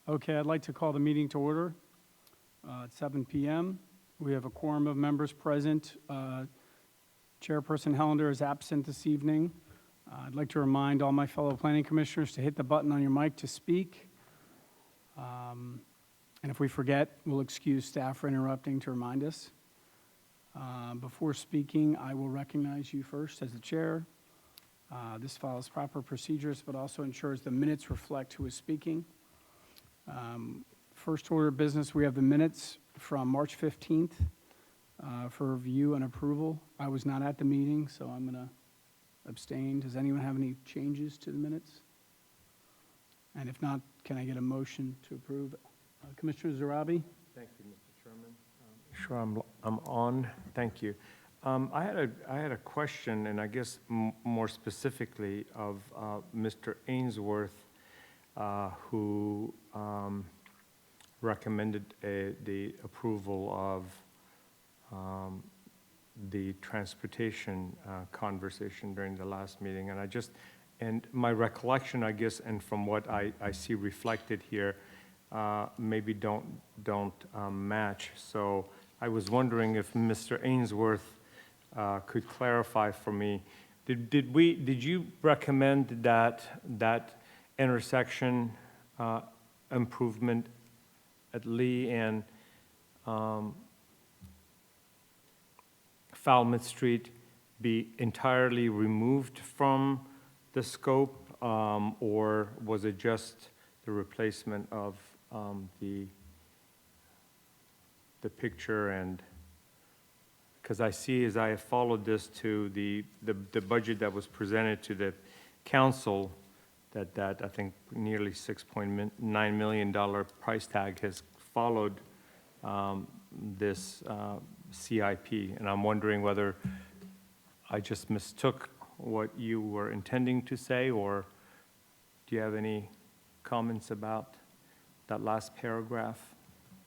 Okay, I'd like to call the meeting to order at 7 p.m. We have a quorum of members present. Chairperson Hellender is absent this evening. I'd like to remind all my fellow planning commissioners to hit the button on your mic to speak. And if we forget, we'll excuse staff for interrupting to remind us. Before speaking, I will recognize you first as the chair. This follows proper procedures, but also ensures the minutes reflect who is speaking. First order of business, we have the minutes from March 15th for review and approval. I was not at the meeting, so I'm going to abstain. Does anyone have any changes to the minutes? And if not, can I get a motion to approve? Commissioner Zarabi? Thank you, Mr. Chairman. Sure, I'm on. Thank you. I had a question, and I guess more specifically of Mr. Ainsworth, who recommended the approval of the transportation conversation during the last meeting. And my recollection, I guess, and from what I see reflected here, maybe don't match. So I was wondering if Mr. Ainsworth could clarify for me. Did you recommend that intersection improvement at Lee and Falmouth Street be entirely removed from the scope, or was it just the replacement of the picture? And because I see, as I have followed this to the budget that was presented to the council, that I think nearly $6.9 million price tag has followed this CIP, and I'm wondering whether I just mistook what you were intending to say, or do you have any comments about that last paragraph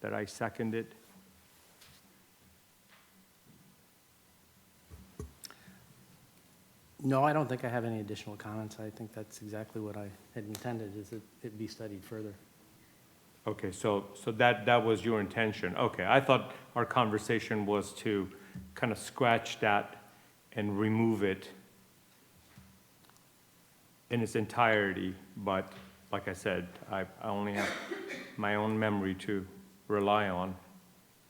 that I seconded? No, I don't think I have any additional comments. I think that's exactly what I had intended, is that it be studied further. Okay, so that was your intention. Okay, I thought our conversation was to kind of scratch that and remove it in its entirety, but like I said, I only have my own memory to rely on.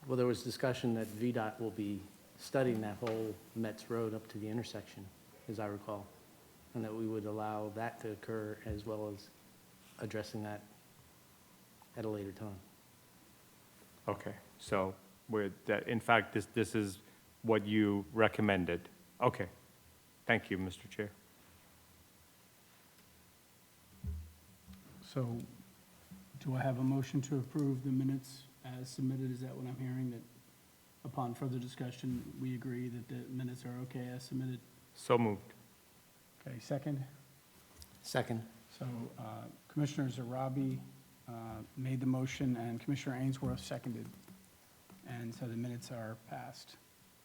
Well, there was discussion that VDOT will be studying that whole Metz Road up to the intersection, as I recall, and that we would allow that to occur as well as addressing that at a later time. Okay, so with that, in fact, this is what you recommended. Okay, thank you, Mr. Chair. So do I have a motion to approve the minutes as submitted? Is that what I'm hearing, that upon further discussion, we agree that the minutes are okay as submitted? So moved. Okay, second? Second. So Commissioner Zarabi made the motion and Commissioner Ainsworth seconded. And so the minutes are passed.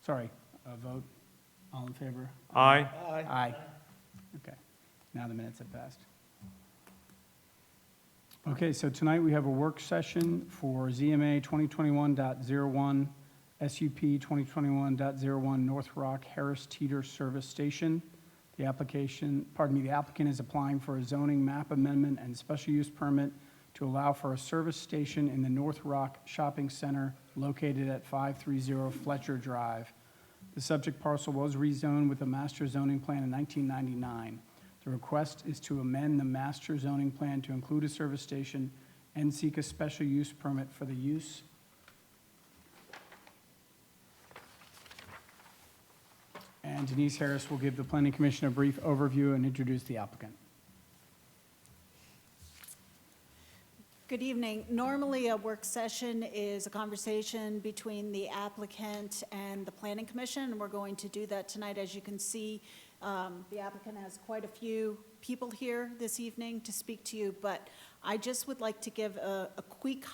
Sorry, a vote. All in favor? Aye. Aye. Okay, now the minutes have passed. Okay, so tonight we have a work session for ZMA 2021.01, SUP 2021.01 North Rock Harris Teeter Service Station. The applicant is applying for a zoning map amendment and special use permit to allow for a service station in the North Rock Shopping Center located at 530 Fletcher Drive. The subject parcel was rezoned with a master zoning plan in 1999. The request is to amend the master zoning plan to include a service station and seek a special use permit for the use. And Denise Harris will give the Planning Commission a brief overview and introduce the applicant. Good evening. Normally, a work session is a conversation between the applicant and the Planning Commission, and we're going to do that tonight. As you can see, the applicant has quite a few people here this evening to speak to you, but I just would like to give a quick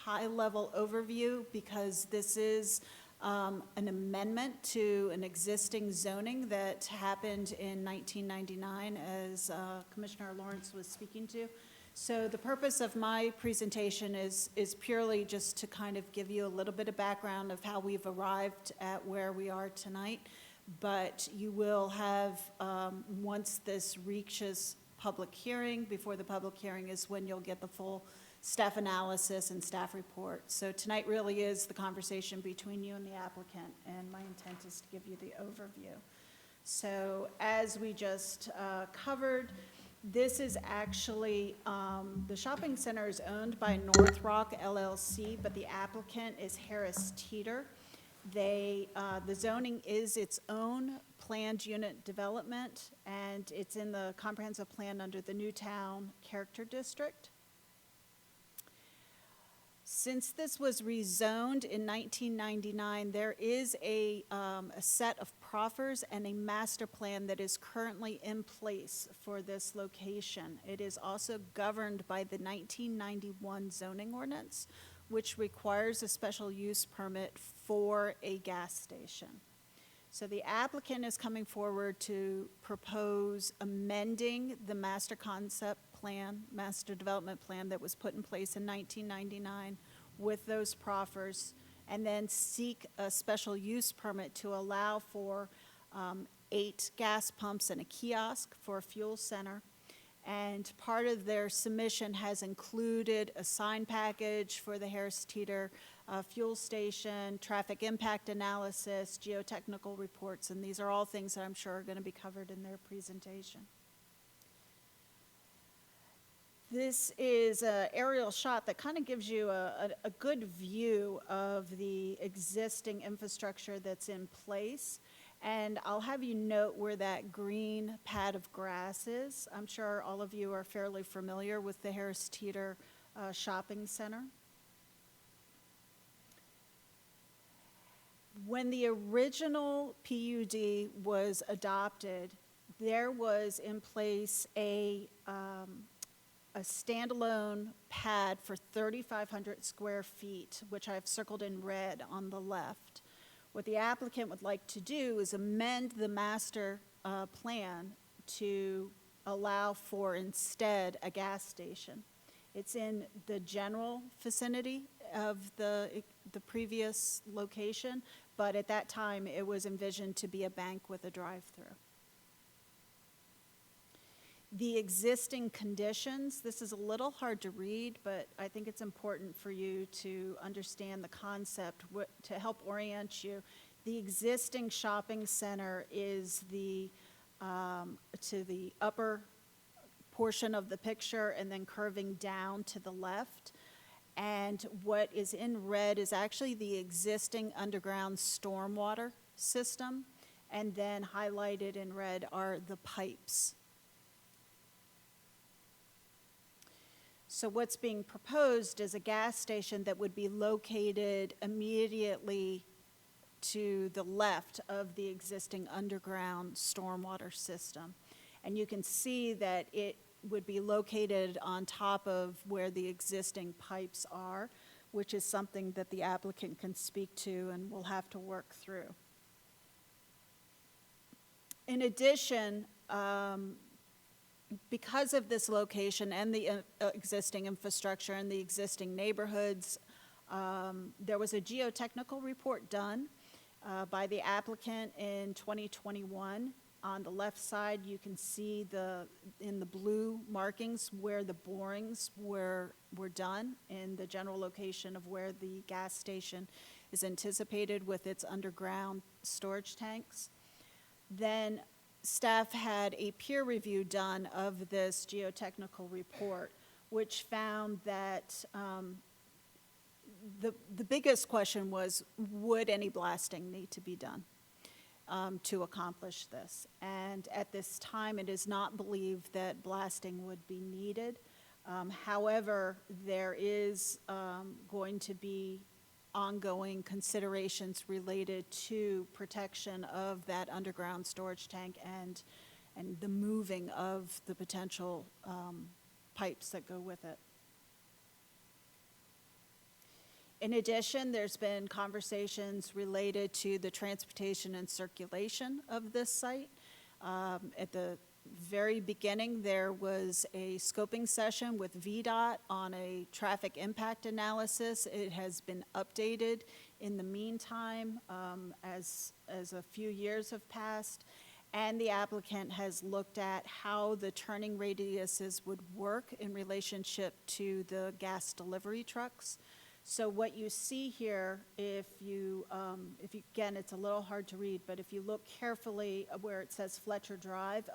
high-level overview, because this is an amendment to an existing zoning that happened in 1999, as Commissioner Lawrence was speaking to. So the purpose of my presentation is purely just to kind of give you a little bit of background of how we've arrived at where we are tonight. But you will have, once this reaches public hearing, before the public hearing is when you'll get the full staff analysis and staff report. So tonight really is the conversation between you and the applicant, and my intent is to give you the overview. So as we just covered, this is actually, the shopping center is owned by North Rock LLC, but the applicant is Harris Teeter. The zoning is its own planned unit development, and it's in the comprehensive plan under the Newtown Character District. Since this was rezoned in 1999, there is a set of proffers and a master plan that is currently in place for this location. It is also governed by the 1991 zoning ordinance, which requires a special use permit for a gas station. So the applicant is coming forward to propose amending the master development plan that was put in place in 1999 with those proffers, and then seek a special use permit to allow for 8 gas pumps and a kiosk for a fuel center. And part of their submission has included a sign package for the Harris Teeter fuel station, traffic impact analysis, geotechnical reports, and these are all things that I'm sure are going to be covered in their presentation. This is an aerial shot that kind of gives you a good view of the existing infrastructure that's in place. And I'll have you note where that green pad of grass is. I'm sure all of you are fairly familiar with the Harris Teeter Shopping Center. When the original PUD was adopted, there was in place a standalone pad for 3,500 square feet, which I've circled in red on the left. What the applicant would like to do is amend the master plan to allow for instead a gas station. It's in the general vicinity of the previous location, but at that time it was envisioned to be a bank with a drive-through. The existing conditions, this is a little hard to read, but I think it's important for you to understand the concept to help orient you. The existing shopping center is to the upper portion of the picture and then curving down to the left. And what is in red is actually the existing underground stormwater system, and then highlighted in red are the pipes. So what's being proposed is a gas station that would be located immediately to the left of the existing underground stormwater system. And you can see that it would be located on top of where the existing pipes are, which is something that the applicant can speak to and will have to work through. In addition, because of this location and the existing infrastructure and the existing neighborhoods, there was a geotechnical report done by the applicant in 2021. On the left side, you can see in the blue markings where the borings were done in the general location of where the gas station is anticipated with its underground storage tanks. Then staff had a peer review done of this geotechnical report, which found that the biggest question was, would any blasting need to be done to accomplish this? And at this time, it is not believed that blasting would be needed. However, there is going to be ongoing considerations related to protection of that underground storage tank and the moving of the potential pipes that go with it. In addition, there's been conversations related to the transportation and circulation of this site. At the very beginning, there was a scoping session with VDOT on a traffic impact analysis. It has been updated in the meantime as a few years have passed. And the applicant has looked at how the turning radiuses would work in relationship to the gas delivery trucks. So what you see here, if you, again, it's a little hard to read, but if you look carefully where it says Fletcher Drive,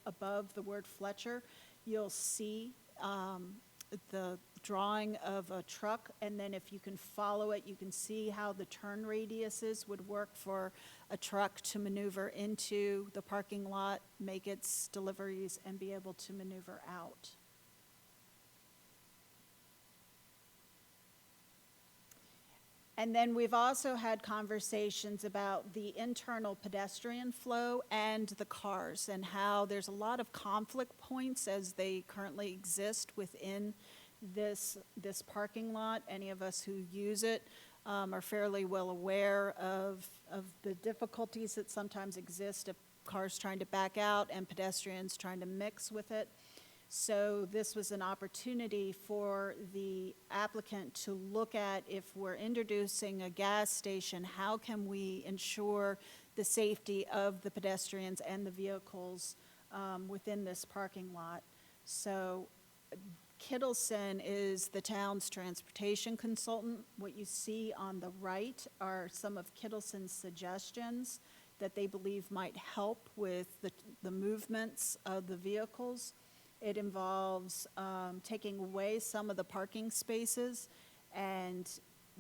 above the word Fletcher, you'll see the drawing of a truck, and then if you can follow it, you can see how the turn radiuses would work for a truck to maneuver into the parking lot, make its deliveries, and be able to maneuver out. And then we've also had conversations about the internal pedestrian flow and the cars, and how there's a lot of conflict points as they currently exist within this parking lot. Any of us who use it are fairly well aware of the difficulties that sometimes exist of cars trying to back out and pedestrians trying to mix with it. So this was an opportunity for the applicant to look at, if we're introducing a gas station, how can we ensure the safety of the pedestrians and the vehicles within this parking lot? So Kittleson is the town's transportation consultant. What you see on the right are some of Kittleson's suggestions that they believe might help with the movements of the vehicles. It involves taking away some of the parking spaces, and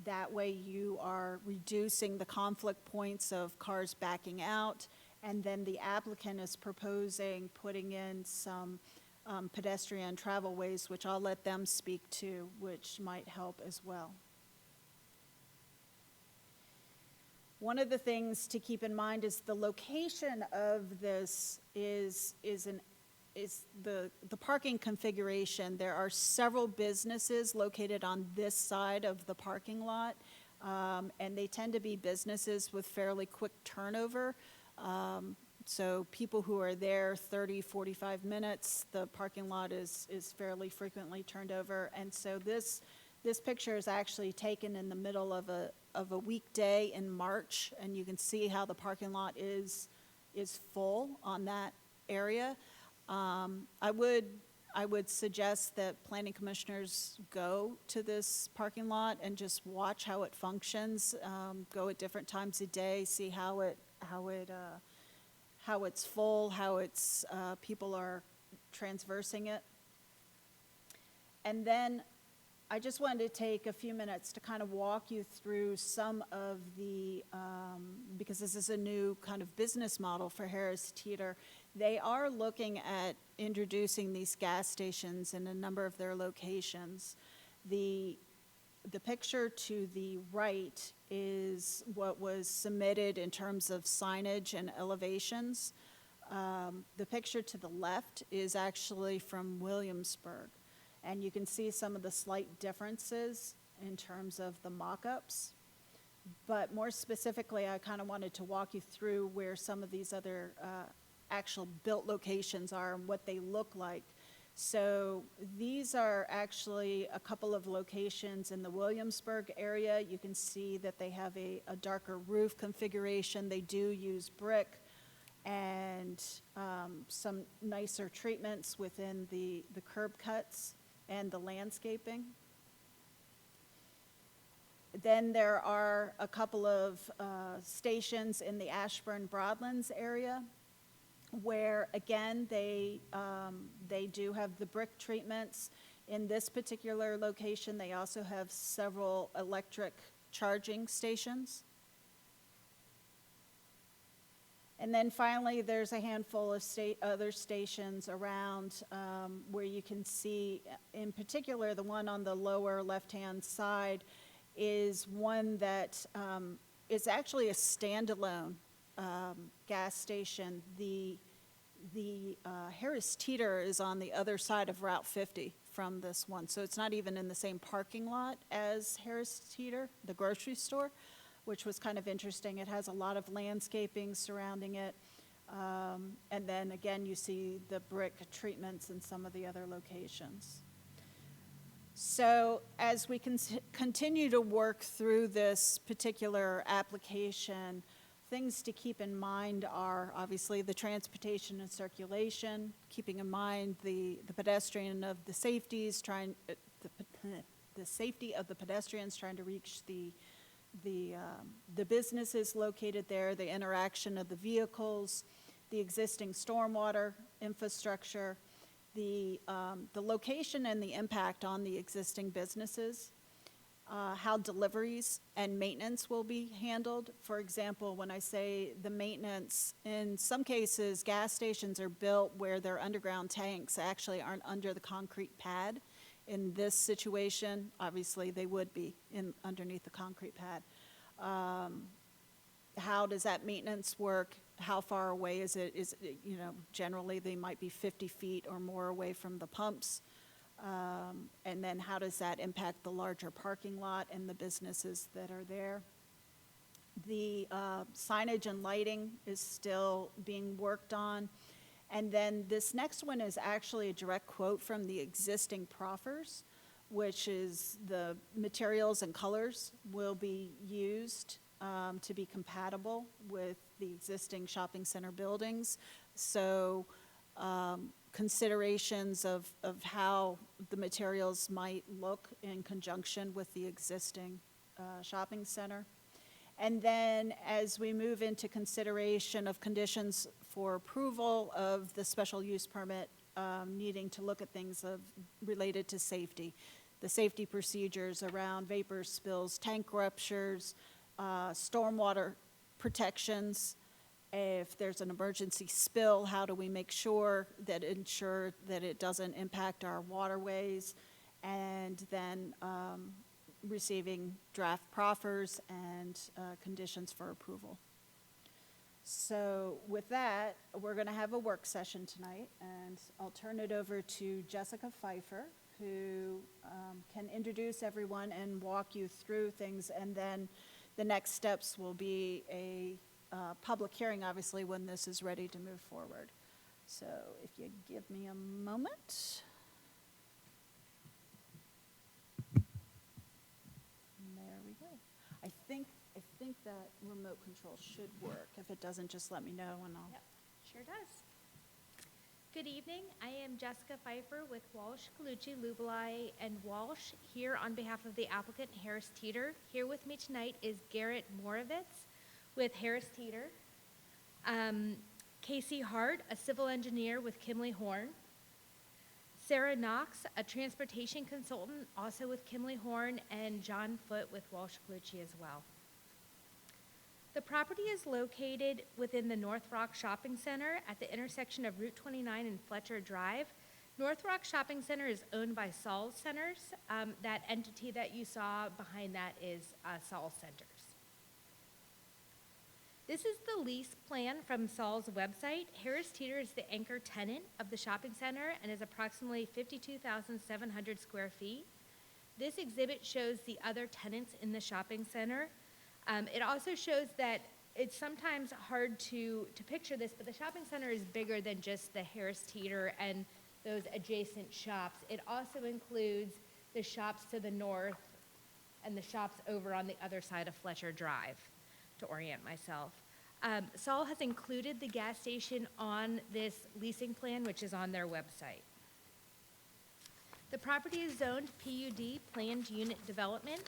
that way you are reducing the conflict points of cars backing out. And then the applicant is proposing putting in some pedestrian travel ways, which I'll let them speak to, which might help as well. One of the things to keep in mind is the location of this is the parking configuration. There are several businesses located on this side of the parking lot, and they tend to be businesses with fairly quick turnover. So people who are there 30, 45 minutes, the parking lot is fairly frequently turned over. And so this picture is actually taken in the middle of a weekday in March, and you can see how the parking lot is full on that area. I would suggest that planning commissioners go to this parking lot and just watch how it functions. Go at different times of day, see how it's full, how it's people are transversing it. And then I just wanted to take a few minutes to kind of walk you through some of the, because this is a new kind of business model for Harris Teeter. They are looking at introducing these gas stations in a number of their locations. The picture to the right is what was submitted in terms of signage and elevations. The picture to the left is actually from Williamsburg, and you can see some of the slight differences in terms of the mock-ups. But more specifically, I kind of wanted to walk you through where some of these other actual built locations are and what they look like. So these are actually a couple of locations in the Williamsburg area. You can see that they have a darker roof configuration. They do use brick and some nicer treatments within the curb cuts and the landscaping. Then there are a couple of stations in the Ashburn-Broadlands area where, again, they do have the brick treatments. In this particular location, they also have several electric charging stations. And then finally, there's a handful of other stations around where you can see, in particular, the one on the lower left-hand side is one that is actually a standalone gas station. The Harris Teeter is on the other side of Route 50 from this one, so it's not even in the same parking lot as Harris Teeter, the grocery store, which was kind of interesting. It has a lot of landscaping surrounding it. And then again, you see the brick treatments in some of the other locations. So as we continue to work through this particular application, things to keep in mind are obviously the transportation and circulation, keeping in mind the pedestrian of the safeties, the safety of the pedestrians trying to reach the businesses located there, the interaction of the vehicles, the existing stormwater infrastructure, the location and the impact on the existing businesses, how deliveries and maintenance will be handled. For example, when I say the maintenance, in some cases, gas stations are built where their underground tanks actually aren't under the concrete pad. In this situation, obviously, they would be underneath the concrete pad. How does that maintenance work? How far away is it? Generally, they might be 50 feet or more away from the pumps. And then how does that impact the larger parking lot and the businesses that are there? The signage and lighting is still being worked on. And then this next one is actually a direct quote from the existing proffers, which is the materials and colors will be used to be compatible with the existing shopping center buildings. So considerations of how the materials might look in conjunction with the existing shopping center. And then as we move into consideration of conditions for approval of the special use permit, needing to look at things related to safety, the safety procedures around vapor spills, tank ruptures, stormwater protections. If there's an emergency spill, how do we make sure that it doesn't impact our waterways? And then receiving draft proffers and conditions for approval. So with that, we're going to have a work session tonight, and I'll turn it over to Jessica Pfeiffer, who can introduce everyone and walk you through things, and then the next steps will be a public hearing, obviously, when this is ready to move forward. So if you give me a moment. There we go. I think that remote control should work. If it doesn't, just let me know and I'll. Yep, sure does. Good evening. I am Jessica Pfeiffer with Walsh, Colucci, Lubelai, and Walsh, here on behalf of the applicant Harris Teeter. Here with me tonight is Garrett Moravitz with Harris Teeter, Casey Hart, a civil engineer with Kimley Horn, Sarah Knox, a transportation consultant, also with Kimley Horn, and John Foote with Walsh Colucci as well. The property is located within the North Rock Shopping Center at the intersection of Route 29 and Fletcher Drive. North Rock Shopping Center is owned by Saul Centers. That entity that you saw behind that is Saul Centers. This is the lease plan from Saul's website. Harris Teeter is the anchor tenant of the shopping center and is approximately 52,700 square feet. This exhibit shows the other tenants in the shopping center. It also shows that it's sometimes hard to picture this, but the shopping center is bigger than just the Harris Teeter and those adjacent shops. It also includes the shops to the north and the shops over on the other side of Fletcher Drive, to orient myself. Saul has included the gas station on this leasing plan, which is on their website. The property is zoned PUD, Planned Unit Development,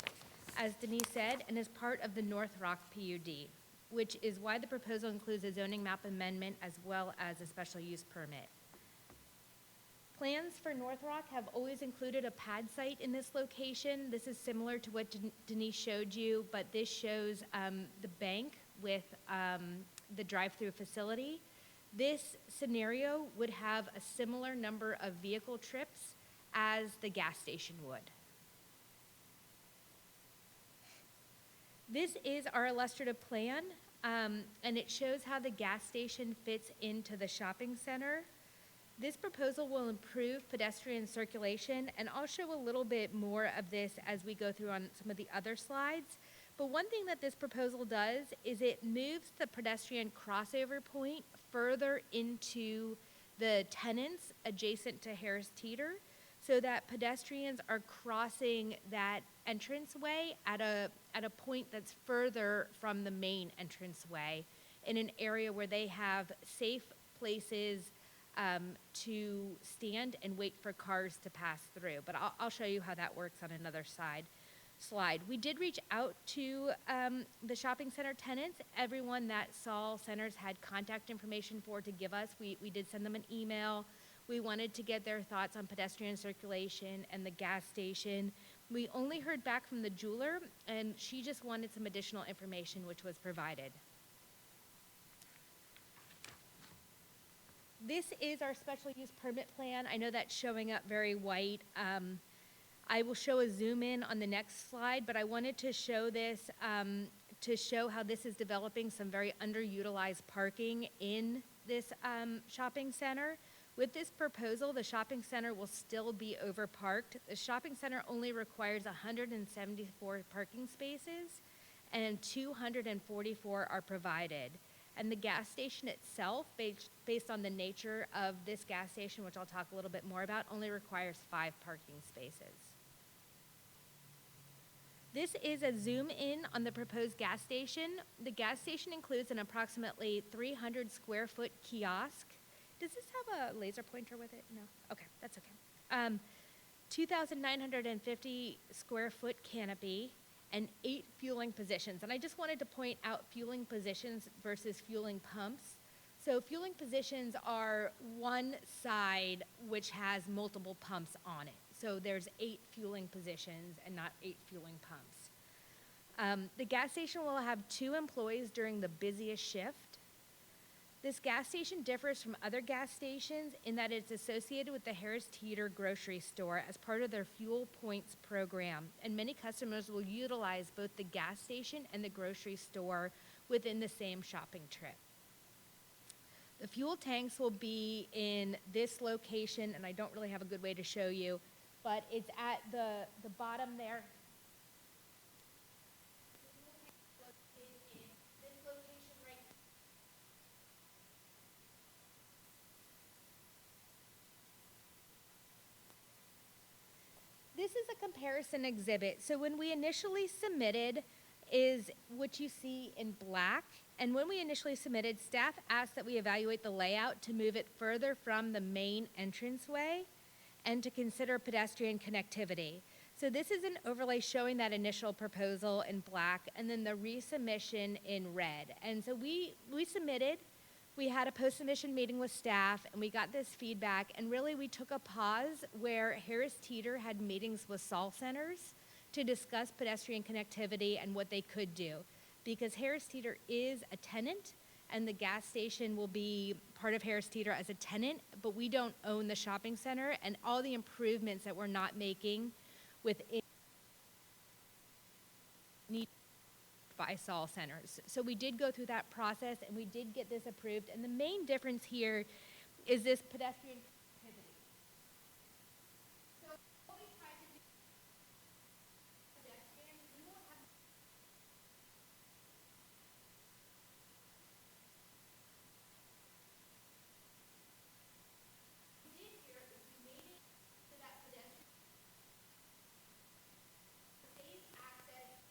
as Denise said, and is part of the North Rock PUD, which is why the proposal includes a zoning map amendment as well as a special use permit. Plans for North Rock have always included a pad site in this location. This is similar to what Denise showed you, but this shows the bank with the drive-through facility. This scenario would have a similar number of vehicle trips as the gas station would. This is our illustrative plan, and it shows how the gas station fits into the shopping center. This proposal will improve pedestrian circulation, and I'll show a little bit more of this as we go through on some of the other slides. But one thing that this proposal does is it moves the pedestrian crossover point further into the tenants adjacent to Harris Teeter so that pedestrians are crossing that entranceway at a point that's further from the main entranceway in an area where they have safe places to stand and wait for cars to pass through. But I'll show you how that works on another slide. We did reach out to the shopping center tenants. Everyone that Saul Centers had contact information for to give us. We did send them an email. We wanted to get their thoughts on pedestrian circulation and the gas station. We only heard back from the jeweler, and she just wanted some additional information, which was provided. This is our special use permit plan. I know that's showing up very white. I will show a zoom in on the next slide, but I wanted to show this to show how this is developing some very underutilized parking in this shopping center. With this proposal, the shopping center will still be overparked. The shopping center only requires 174 parking spaces, and 244 are provided. And the gas station itself, based on the nature of this gas station, which I'll talk a little bit more about, only requires 5 parking spaces. This is a zoom in on the proposed gas station. The gas station includes an approximately 300 square foot kiosk. Does this have a laser pointer with it? No? Okay, that's okay. 2,950 square foot canopy and 8 fueling positions. And I just wanted to point out fueling positions versus fueling pumps. So fueling positions are one side which has multiple pumps on it. So there's 8 fueling positions and not 8 fueling pumps. The gas station will have 2 employees during the busiest shift. This gas station differs from other gas stations in that it's associated with the Harris Teeter grocery store as part of their Fuel Points program, and many customers will utilize both the gas station and the grocery store within the same shopping trip. The fuel tanks will be in this location, and I don't really have a good way to show you, but it's at the bottom there. This is a comparison exhibit. So when we initially submitted is what you see in black. And when we initially submitted, staff asked that we evaluate the layout to move it further from the main entranceway and to consider pedestrian connectivity. So this is an overlay showing that initial proposal in black and then the resubmission in red. And so we submitted. We had a post-submission meeting with staff, and we got this feedback, and really we took a pause where Harris Teeter had meetings with Saul Centers to discuss pedestrian connectivity and what they could do. Because Harris Teeter is a tenant, and the gas station will be part of Harris Teeter as a tenant, but we don't own the shopping center, and all the improvements that we're not making within need by Saul Centers. So we did go through that process and we did get this approved. And the main difference here is this pedestrian connectivity. So what we tried to do pedestrians, we will have what we did here is we made it so that pedestrians safe access.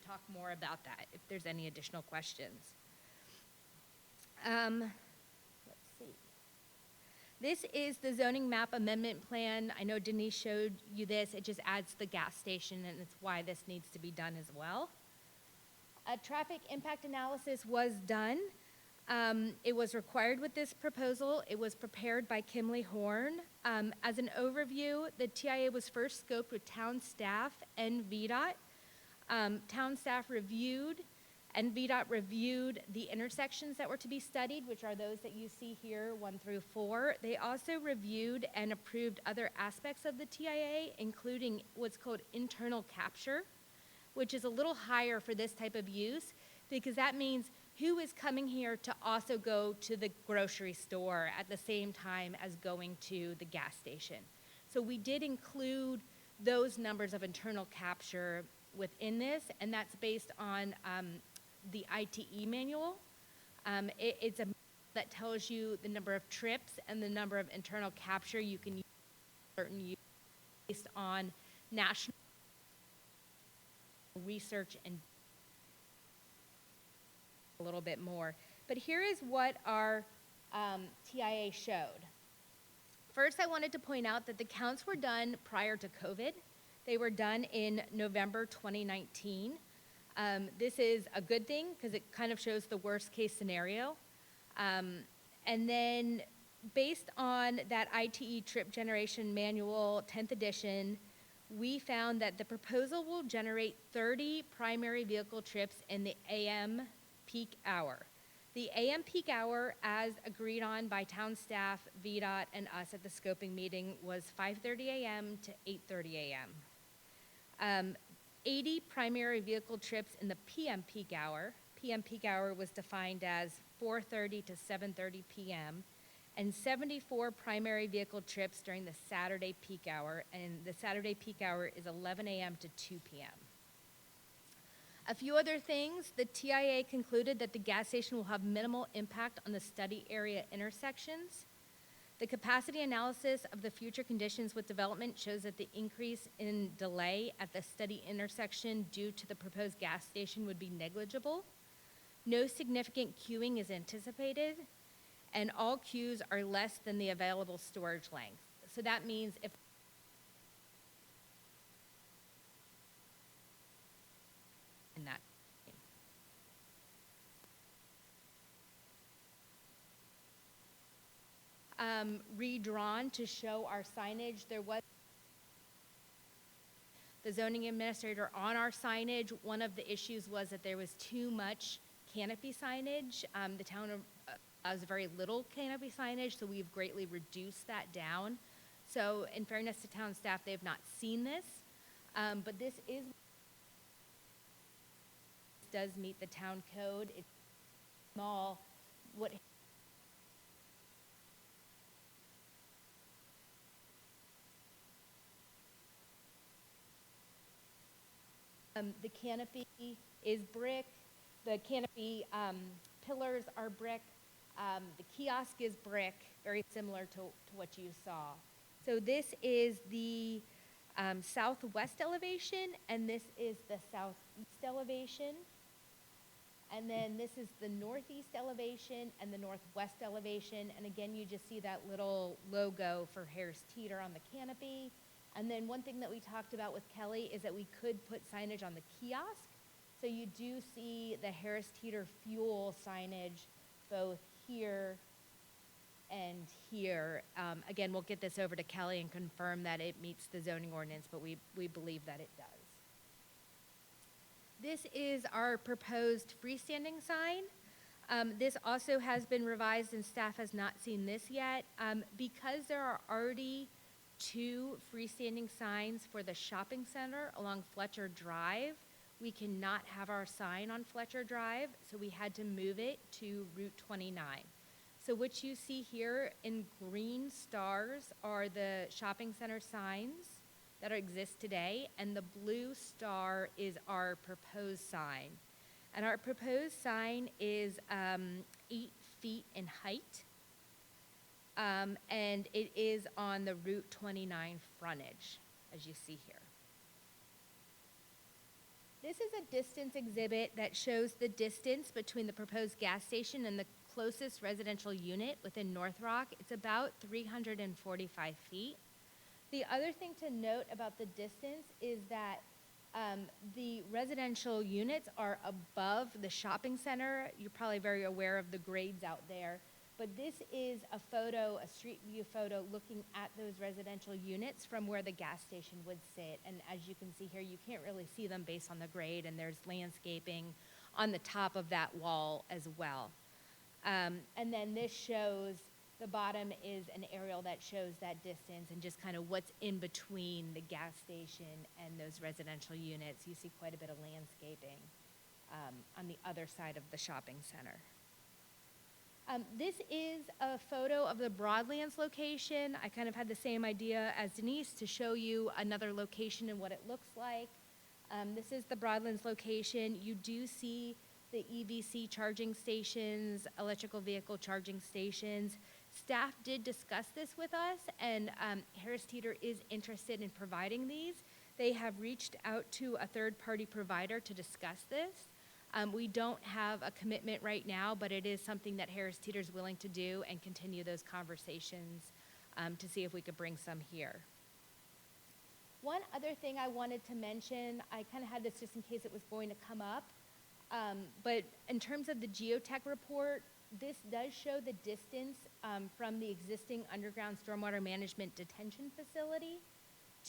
talk more about that if there's any additional questions. Let's see. This is the zoning map amendment plan. I know Denise showed you this. It just adds the gas station, and it's why this needs to be done as well. A traffic impact analysis was done. It was required with this proposal. It was prepared by Kimley Horn. As an overview, the TIA was first scoped with town staff and VDOT. Town staff reviewed and VDOT reviewed the intersections that were to be studied, which are those that you see here, 1 through 4. They also reviewed and approved other aspects of the TIA, including what's called internal capture, which is a little higher for this type of use, because that means who is coming here to also go to the grocery store at the same time as going to the gas station. So we did include those numbers of internal capture within this, and that's based on the ITE manual. It's a that tells you the number of trips and the number of internal capture you can use certain use based on national research and a little bit more. But here is what our TIA showed. First, I wanted to point out that the counts were done prior to COVID. They were done in November 2019. This is a good thing because it kind of shows the worst case scenario. And then based on that ITE trip generation manual, 10th edition, we found that the proposal will generate 30 primary vehicle trips in the AM peak hour. The AM peak hour, as agreed on by town staff, VDOT, and us at the scoping meeting, was 5:30 a.m. to 8:30 a.m. 80 primary vehicle trips in the PM peak hour. PM peak hour was defined as 4:30 to 7:30 p.m. and 74 primary vehicle trips during the Saturday peak hour, and the Saturday peak hour is 11 a.m. to 2 p.m. A few other things, the TIA concluded that the gas station will have minimal impact on the study area intersections. The capacity analysis of the future conditions with development shows that the increase in delay at the study intersection due to the proposed gas station would be negligible. No significant queuing is anticipated, and all queues are less than the available storage length. So that means if in that redrawn to show our signage. There was the zoning administrator on our signage. One of the issues was that there was too much canopy signage. The town allows very little canopy signage, so we've greatly reduced that down. So in fairness to town staff, they have not seen this, but this does meet the town code. It's small. What the canopy is brick. The canopy pillars are brick. The kiosk is brick, very similar to what you saw. So this is the southwest elevation, and this is the southeast elevation. And then this is the northeast elevation and the northwest elevation. And again, you just see that little logo for Harris Teeter on the canopy. And then one thing that we talked about with Kelly is that we could put signage on the kiosk. So you do see the Harris Teeter fuel signage both here and here. Again, we'll get this over to Kelly and confirm that it meets the zoning ordinance, but we believe that it does. This is our proposed freestanding sign. This also has been revised and staff has not seen this yet. Because there are already 2 freestanding signs for the shopping center along Fletcher Drive, we cannot have our sign on Fletcher Drive, so we had to move it to Route 29. So what you see here in green stars are the shopping center signs that exist today, and the blue star is our proposed sign. And our proposed sign is 8 feet in height, and it is on the Route 29 frontage, as you see here. This is a distance exhibit that shows the distance between the proposed gas station and the closest residential unit within North Rock. It's about 345 feet. The other thing to note about the distance is that the residential units are above the shopping center. You're probably very aware of the grades out there. But this is a photo, a street view photo, looking at those residential units from where the gas station would sit. And as you can see here, you can't really see them based on the grade, and there's landscaping on the top of that wall as well. And then this shows, the bottom is an aerial that shows that distance and just kind of what's in between the gas station and those residential units. You see quite a bit of landscaping on the other side of the shopping center. This is a photo of the Broadlands location. I kind of had the same idea as Denise to show you another location and what it looks like. This is the Broadlands location. You do see the EVC charging stations, electrical vehicle charging stations. Staff did discuss this with us, and Harris Teeter is interested in providing these. They have reached out to a third-party provider to discuss this. We don't have a commitment right now, but it is something that Harris Teeter is willing to do and continue those conversations to see if we could bring some here. One other thing I wanted to mention, I kind of had this just in case it was going to come up, but in terms of the geotech report, this does show the distance from the existing underground stormwater management detention facility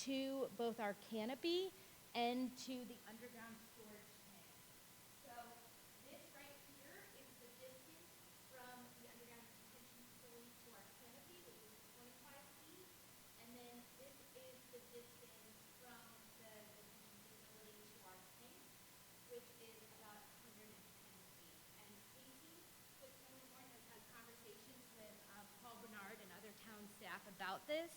to both our canopy and to the underground storage tank. So this right here is the distance from the underground detention facility to our canopy, which is 25 feet. And then this is the distance from the detention facility to our tank, which is about 110 feet. And Casey with Kimberly Horn has had conversations with Paul Bernard and other town staff about this.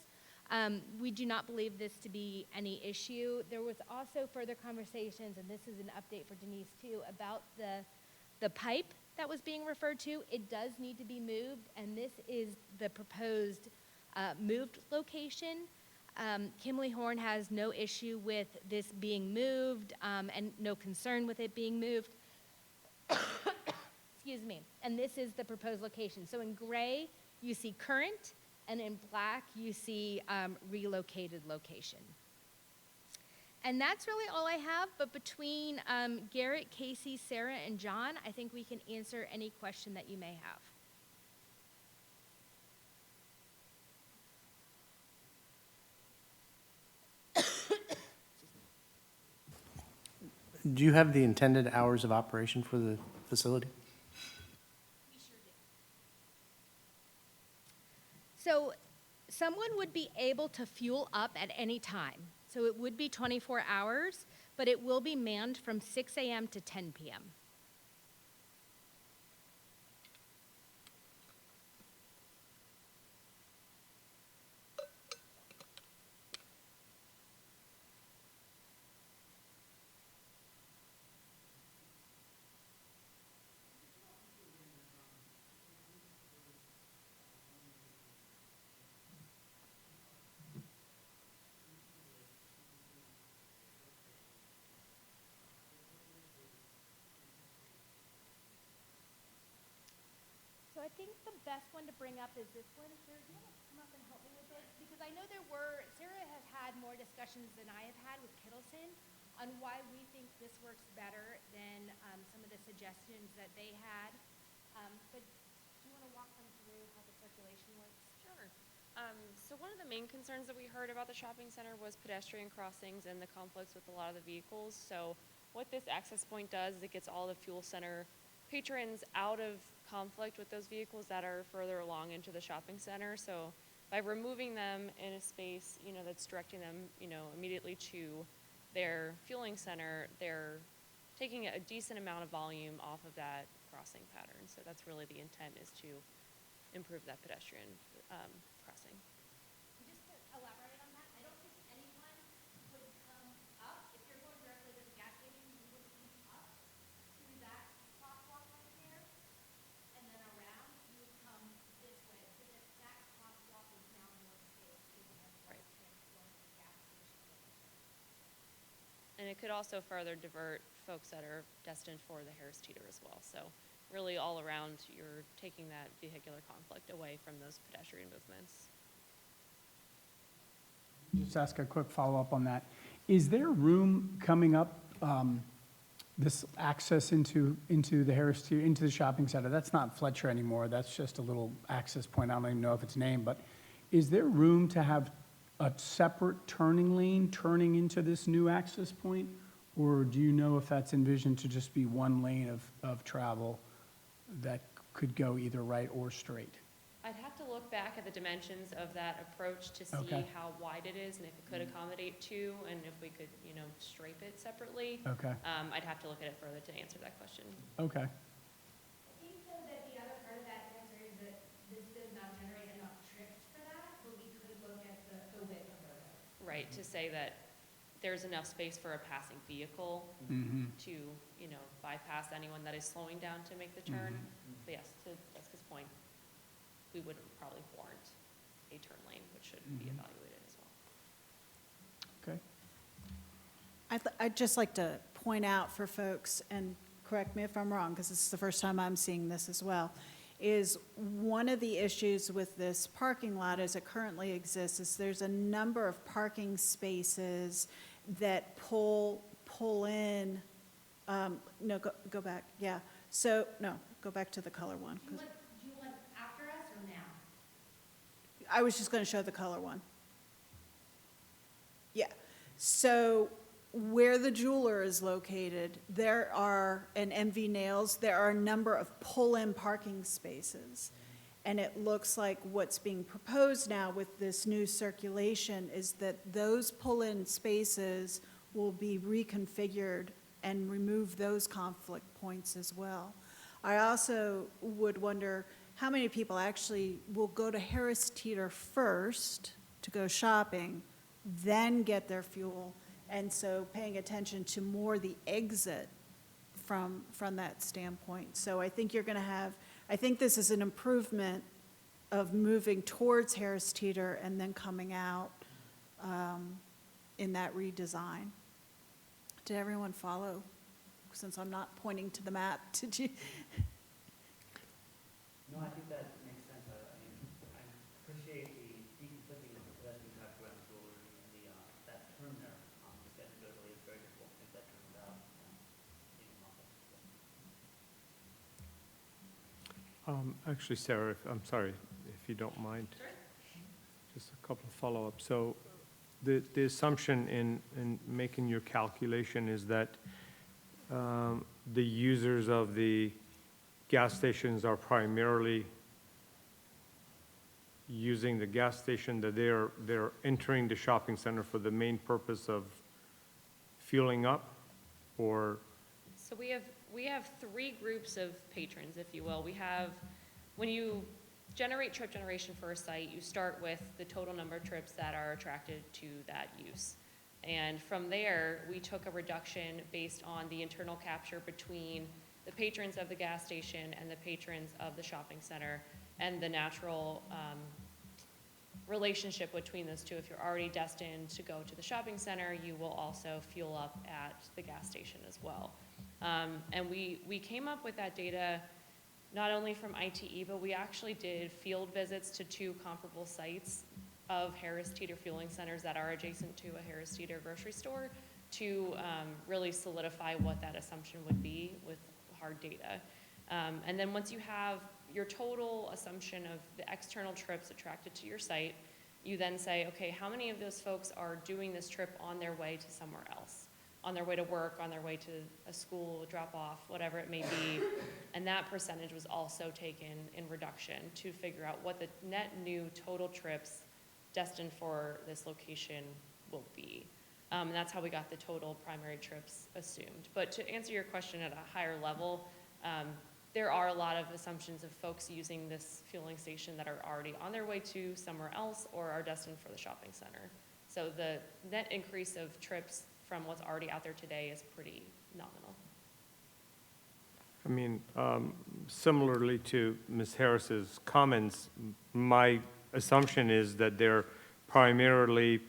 We do not believe this to be any issue. There was also further conversations, and this is an update for Denise too, about the pipe that was being referred to. It does need to be moved, and this is the proposed moved location. Kimberly Horn has no issue with this being moved and no concern with it being moved. Excuse me. And this is the proposed location. So in gray, you see current, and in black, you see relocated location. And that's really all I have, but between Garrett, Casey, Sarah, and John, I think we can answer any question that you may have. Do you have the intended hours of operation for the facility? We sure do. So someone would be able to fuel up at any time. So it would be 24 hours, but it will be manned from 6 a.m. to 10 p.m. So I think the best one to bring up is this one. Sarah, do you want to come up and help me with this? Because I know Sarah has had more discussions than I have had with Kittleson on why we think this works better than some of the suggestions that they had. But do you want to walk them through how the circulation works? Sure. So one of the main concerns that we heard about the shopping center was pedestrian crossings and the conflicts with a lot of the vehicles. So what this access point does is it gets all the fuel center patrons out of conflict with those vehicles that are further along into the shopping center. So by removing them in a space, that's directing them, immediately to their fueling center, they're taking a decent amount of volume off of that crossing pattern. So that's really the intent, is to improve that pedestrian crossing. Just to elaborate on that, I don't think anyone would come up. If you're going directly to the gas station, you would come up to that crosswalk right there, and then around, you would come this way. So that crosswalk is now more safe, given that Right. it's going to the gas station. And it could also further divert folks that are destined for the Harris Teeter as well. So really all around, you're taking that vehicular conflict away from those pedestrian movements. Just ask a quick follow-up on that. Is there room coming up, this access into the Harris Teeter, into the shopping center? That's not Fletcher anymore, that's just a little access point, I don't even know if it's named, but is there room to have a separate turning lane turning into this new access point? Or do you know if that's envisioned to just be one lane of travel that could go either right or straight? I'd have to look back at the dimensions of that approach to see Okay. how wide it is and if it could accommodate two, and if we could, stripe it separately. Okay, I'd have to look at it further to answer that question. okay. I think though that the other part of that answer is that this does not generate enough trips for that, but we could look at the width of the road. Right, to say that there's enough space for a passing vehicle Mm-hmm. to, bypass anyone that is slowing down to make the turn. But yes, to Jessica's point, we would probably warrant a turn lane, which should be evaluated as well. Okay. I'd just like to point out for folks, and correct me if I'm wrong, because this is the first time I'm seeing this as well, is one of the issues with this parking lot as it currently exists is there's a number of parking spaces that pull in, no, go back, yeah. So, no, go back to the color one. 'Cause Do you want after us or now? I was just going to show the color one. Yeah. So where the jeweler is located, there are, and MV Nails, there are a number of pull-in parking spaces. And it looks like what's being proposed now with this new circulation is that those pull-in spaces will be reconfigured and remove those conflict points as well. I also would wonder how many people actually will go to Harris Teeter first to go shopping, then get their fuel, and so paying attention to more the exit from that standpoint. So I think you're going to have, I think this is an improvement of moving towards Harris Teeter and then coming out in that redesign. Did everyone follow? Since I'm not pointing to the map, did you? No, I think that makes sense. I appreciate the deconflicting of the pedestrian traffic around the jewelry and that turn there. Just anecdotally, it's very difficult to make that turn without being muffled. Actually, Sarah, I'm sorry, if you don't mind. Just a couple of follow-ups. So the assumption in making your calculation is that the users of the gas stations are primarily using the gas station, that they're entering the shopping center for the main purpose of fueling up, or? So we have three groups of patrons, if you will. We have, when you generate trip generation for a site, you start with the total number of trips that are attracted to that use. And from there, we took a reduction based on the internal capture between the patrons of the gas station and the patrons of the shopping center, and the natural relationship between those two. If you're already destined to go to the shopping center, you will also fuel up at the gas station as well. And we came up with that data not only from ITE, but we actually did field visits to two comparable sites of Harris Teeter fueling centers that are adjacent to a Harris Teeter grocery store to really solidify what that assumption would be with hard data. And then once you have your total assumption of the external trips attracted to your site, you then say, okay, how many of those folks are doing this trip on their way to somewhere else? On their way to work, on their way to a school, a drop-off, whatever it may be. And that percentage was also taken in reduction to figure out what the net new total trips destined for this location will be. And that's how we got the total primary trips assumed. But to answer your question at a higher level, there are a lot of assumptions of folks using this fueling station that are already on their way to somewhere else or are destined for the shopping center. So the net increase of trips from what's already out there today is pretty nominal. I mean, similarly to Ms. Harris's comments, my assumption is that they're primarily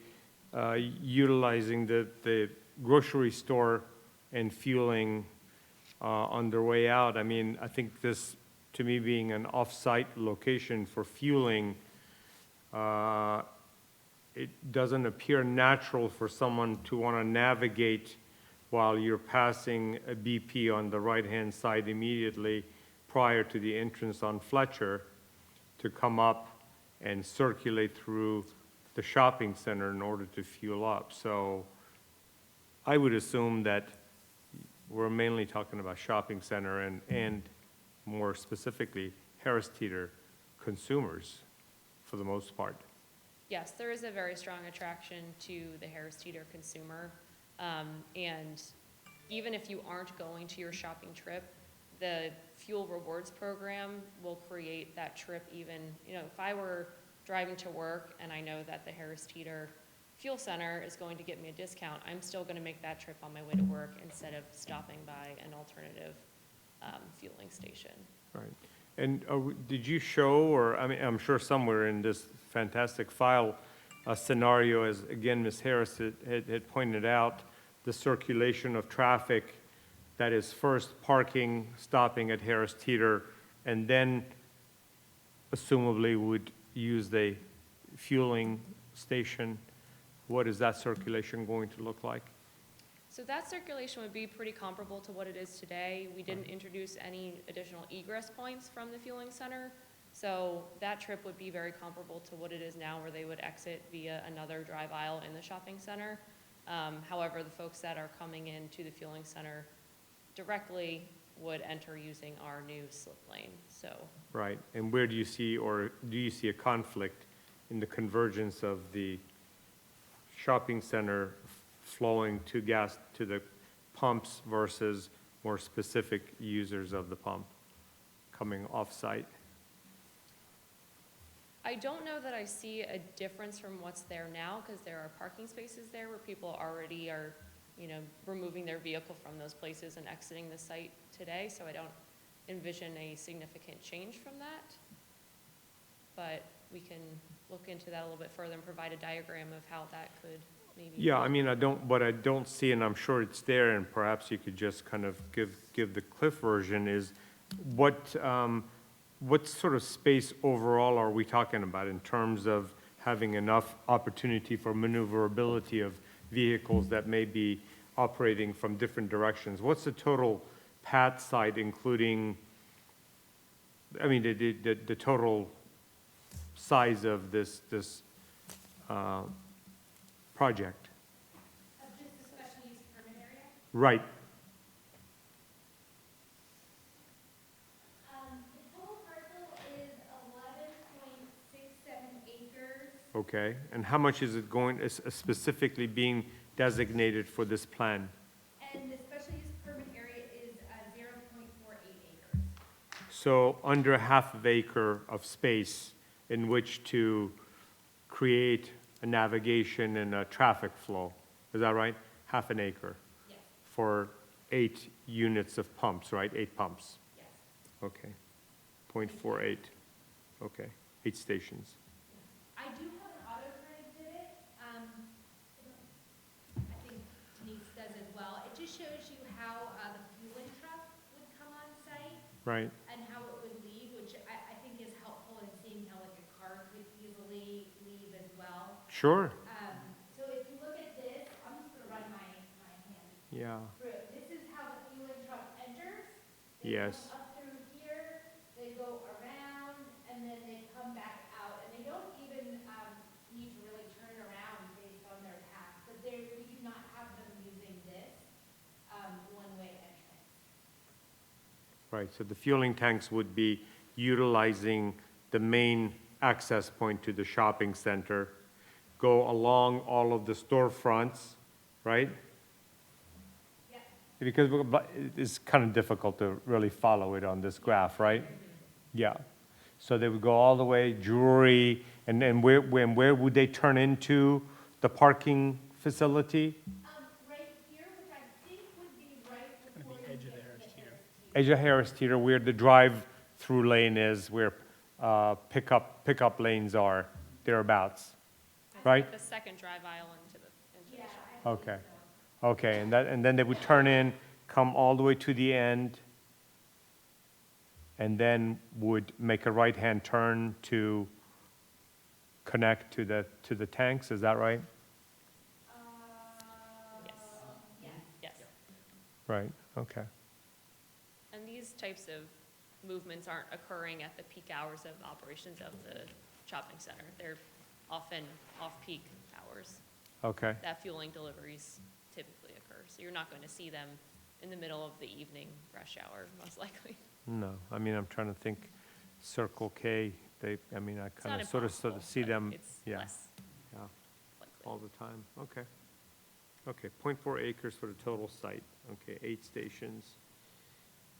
utilizing the grocery store and fueling on their way out. I mean, I think this, to me, being an off-site location for fueling, it doesn't appear natural for someone to want to navigate while you're passing a BP on the right-hand side immediately prior to the entrance on Fletcher to come up and circulate through the shopping center in order to fuel up. So I would assume that we're mainly talking about shopping center and more specifically, Harris Teeter consumers for the most part. Yes, there is a very strong attraction to the Harris Teeter consumer. And even if you aren't going to your shopping trip, the fuel rewards program will create that trip even, if I were driving to work and I know that the Harris Teeter Fuel Center is going to get me a discount, I'm still going to make that trip on my way to work instead of stopping by an alternative fueling station. Right. And did you show, or, I mean, I'm sure somewhere in this fantastic file, a scenario, as again, Ms. Harris had pointed out, the circulation of traffic that is first parking, stopping at Harris Teeter, and then assumably would use the fueling station. What is that circulation going to look like? So that circulation would be pretty comparable to what it is today. We didn't introduce any additional egress points from the fueling center. So that trip would be very comparable to what it is now, where they would exit via another drive aisle in the shopping center. However, the folks that are coming into the fueling center directly would enter using our new slip lane, so. Right, and where do you see, or do you see a conflict in the convergence of the shopping center flowing to gas, to the pumps versus more specific users of the pump coming off-site? I don't know that I see a difference from what's there now, because there are parking spaces there where people already are, removing their vehicle from those places and exiting the site today, so I don't envision a significant change from that. But we can look into that a little bit further and provide a diagram of how that could maybe. Yeah, I mean, what I don't see, and I'm sure it's there, and perhaps you could just kind of give the Cliff version, is what sort of space overall are we talking about in terms of having enough opportunity for maneuverability of vehicles that may be operating from different directions? What's the total pad site, including, I mean, the total size of this project? Of just the special use permit area? Right. The total parcel is 11.67 acres. Okay, and how much is it going, is specifically being designated for this plan? And the special use permit area is 0.48 acres. So under a half of acre of space in which to create a navigation and a traffic flow. Is that right? Half an acre? Yes. For 8 units of pumps, right? 8 pumps? Yes. Okay. 0.48. Okay, 8 stations. I do have an auto turn exhibit. I think Denise does as well. It just shows you how the fueling truck would come on site Right, and how it would leave, which I think is helpful in seeing how like a car could easily leave as well. sure, So if you look at this, I'm just gonna run my hand yeah, through it. This is how the fueling truck enters. yes, They come up through here, they go around, and then they come back out. And they don't even need to really turn around based on their path, but we do not have them using this one-way entrance. right. So the fueling tanks would be utilizing the main access point to the shopping center, go along all of the storefronts, right? Yep. Because it's kind of difficult to really follow it on this graph, right? Yeah. So they would go all the way, jewelry, and then where would they turn into the parking facility? Right here, which I think would be right before you get to the Harris Teeter. Edge of Harris Teeter, where the drive-through lane is, where pickup lanes are, thereabouts, It's right? like the second drive aisle into the Yeah, shop. I believe Okay. Okay, and then they would turn in, come all the way to the end, and then would make a right-hand turn to connect to the tanks, is that right? Yes. Right, okay. And these types of movements aren't occurring at the peak hours of operations of the shopping center. They're often off-peak hours Okay, that fueling deliveries typically occur. So you're not going to see them in the middle of the evening rush hour, most likely. no, I mean, I'm trying to think, Circle K, I mean, I It's kind not of sort of impossible, see but them, it's yeah, less yeah, likely. all the time, okay. Okay, 0.4 acres for the total site, okay, 8 stations.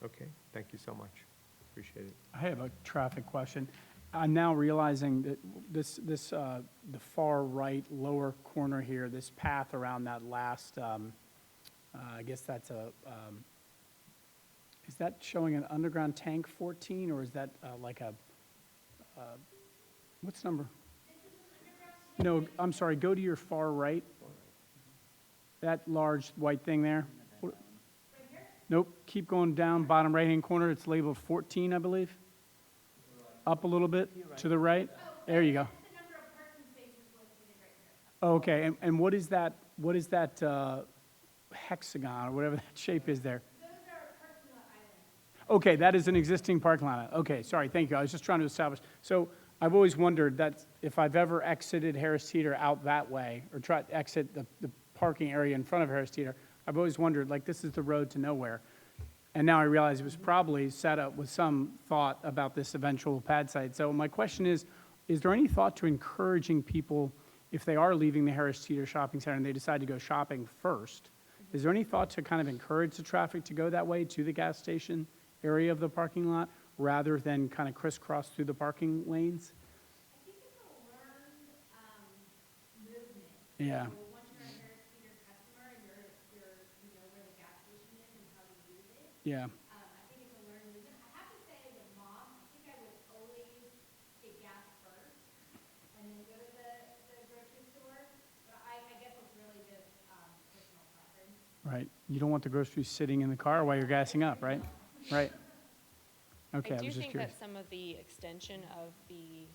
Okay, thank you so much, appreciate it. I have a traffic question. I'm now realizing that the far right lower corner here, this path around that last, I guess that's is that showing an underground tank 14, or is that like what's the number? No, I'm sorry, go to your far right. That large white thing there. Nope, keep going down, bottom right-hand corner, it's labeled 14, I believe. Up a little bit, to the right. There you go. Okay, and what is that hexagon, or whatever that shape is there? Okay, that is an existing parking lot. Okay, sorry, thank you. I was just trying to establish. So I've always wondered that if I've ever exited Harris Teeter out that way, or tried to exit the parking area in front of Harris Teeter, I've always wondered, like, this is the road to nowhere. And now I realize it was probably set up with some thought about this eventual pad site. So my question is there any thought to encouraging people, if they are leaving the Harris Teeter Shopping Center and they decide to go shopping first, is there any thought to kind of encourage the traffic to go that way to the gas station area of the parking lot, rather than kind of crisscross through the parking lanes? I think it's a learned movement. Yeah, So once you're a Harris Teeter customer and you know where the gas station is and how to use it, yeah, I think it's a learned movement. I have to say, as a mom, I think I would always get gas first and then go to the grocery store. But I guess it's really just personal preference. right. You don't want the groceries sitting in the car while you're gassing up, right? Right. Okay, I I do was just think curious. that some of the extension of the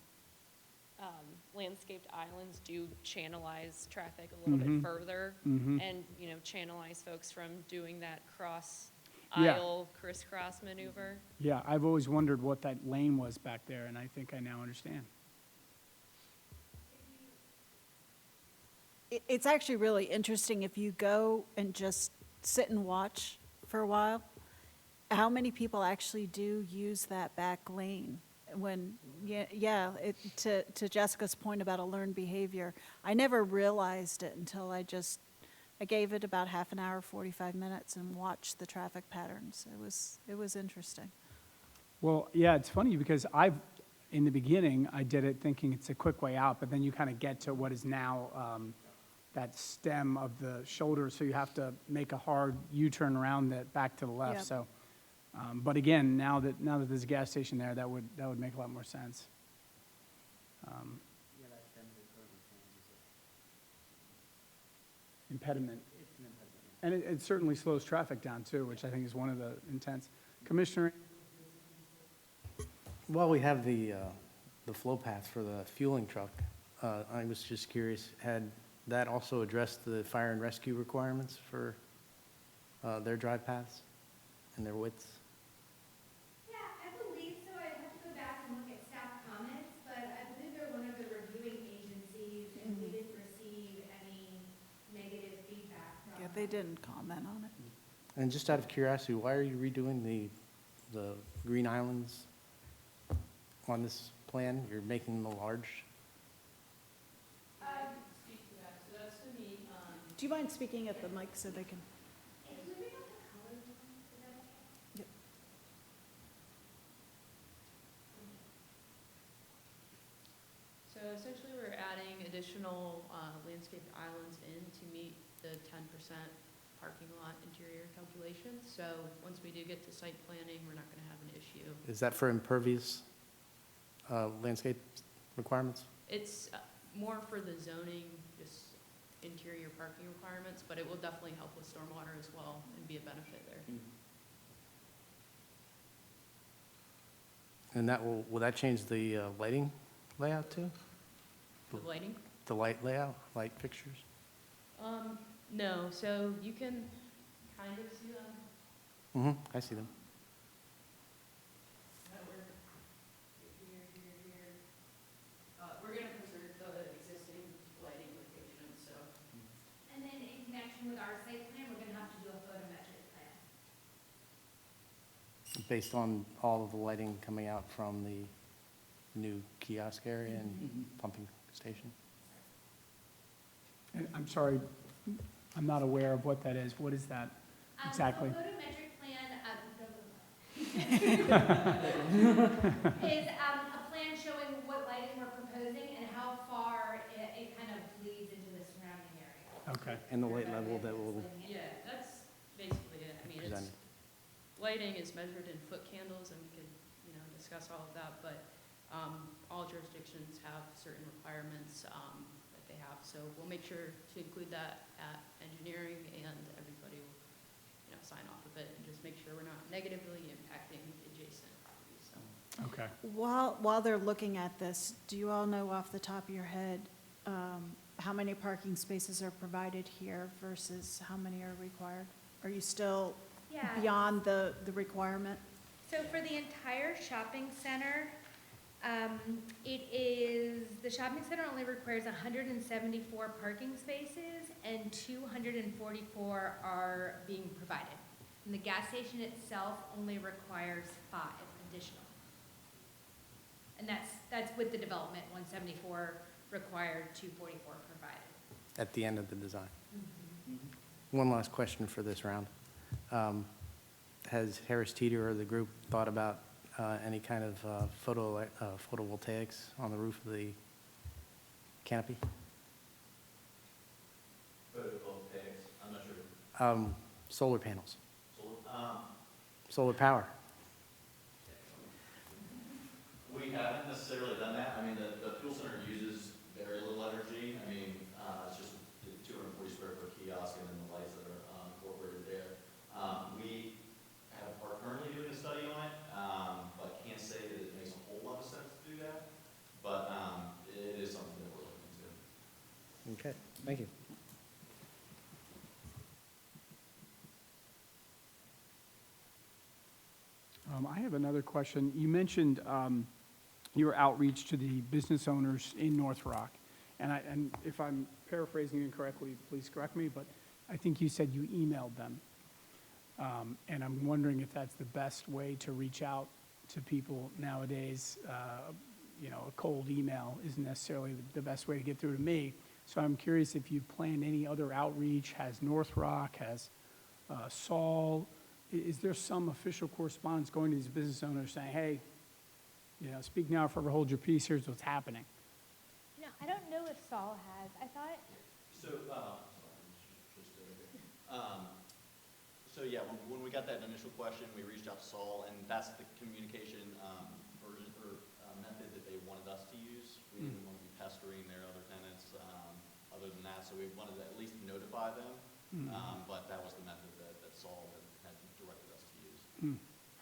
landscaped islands do channelize traffic a little bit further and, channelize folks from doing that cross Yeah. aisle crisscross maneuver. Yeah, I've always wondered what that lane was back there, and I think I now understand. It's actually really interesting if you go and just sit and watch for a while, how many people actually do use that back lane when, to Jessica's point about a learned behavior. I never realized it until I gave it about half an hour, 45 minutes, and watched the traffic patterns. It was interesting. Well, yeah, it's funny because in the beginning, I did it thinking it's a quick way out, but then you kind of get to what is now that stem of the shoulder, so you have to make a hard U-turn around that back to the left. Yep. So, but again, now that there's a gas station there, that would make a lot more sense. Yeah, that stem to curb is Impediment. it's an impediment. And it certainly slows traffic down too, which I think is one of the intents. Commissioner? While we have the flow path for the fueling truck, I was just curious, had that also addressed the fire and rescue requirements for their drive paths and their widths? Yeah, I believe so. I'd have to go back and look at staff comments, but I believe they're one of the reviewing agencies, and we didn't receive any negative feedback from Yeah, they didn't comment on it. And just out of curiosity, why are you redoing the green islands on this plan? You're making them large? Do you mind speaking at the mic so they can? If we read out the colors, is that okay? Yep. So essentially, we're adding additional landscaped islands in to meet the 10% parking lot interior calculations. So once we do get to site planning, we're not going to have an issue. Is that for impervious landscape requirements? It's more for the zoning, just interior interior parking requirements, but it will definitely help with stormwater as well and be a benefit there. And will that change the lighting layout too? The lighting? The light layout, light fixtures? No, so you can kind of see them. I see them. That work. Here, here, here. We're gonna preserve the existing lighting locations, so. And then in connection with our site plan, we're gonna have to do a photometric plan. Based on all of the lighting coming out from the new kiosk area and pumping station? And I'm sorry, I'm not aware of what that is. What is that exactly? So a photometric plan, is a plan showing what lighting we're proposing and how far it kind of bleeds into the surrounding area. Okay. And the light level that will Yeah, that's basically it. I mean, it's, present. lighting is measured in foot candles, and we could, discuss all of that, but, all jurisdictions have certain requirements, that they have. So we'll make sure to include that at engineering, and everybody will, sign off of it, and just make sure we're not negatively impacting adjacent properties, so. Okay. While they're looking at this, do you all know off the top of your head how many parking spaces are provided here versus how many are required? Are you still Yeah. beyond the requirement? So for the entire shopping center, the shopping center only requires 174 parking spaces, and 244 are being provided. And the gas station itself only requires 5 additional. And that's with the development, 174 required, 244 provided. At the end of the design. One last question for this round. Has Harris Teeter or the group thought about any kind of photovoltaics on the roof of the canopy? Photovoltaics, I'm not sure. Solar panels, Solar, solar power. we haven't necessarily done that. I mean, the fuel center uses very little energy. I mean, it's just the 240 square foot kiosk and then the lights that are incorporated there. We are currently doing a study on it, but can't say that it makes a whole lot of sense to do that. But it is something that we're looking into. Okay, thank you. I have another question. You mentioned your outreach to the business owners in North Rock. And if I'm paraphrasing you incorrectly, please correct me, but I think you said you emailed them. And I'm wondering if that's the best way to reach out to people nowadays. A cold email isn't necessarily the best way to get through to me. So I'm curious if you plan any other outreach. Has North Rock, has Saul, is there some official correspondence going to these business owners saying, hey, speak now or forever hold your peace, here's what's happening? No, I don't know if Saul has. I thought, So yeah, when we got that initial question, we reached out to Saul, and that's the communication method that they wanted us to use. We didn't want to be pestering their other tenants other than that, so we wanted to at least notify them. But that was the method that Saul had directed us to use.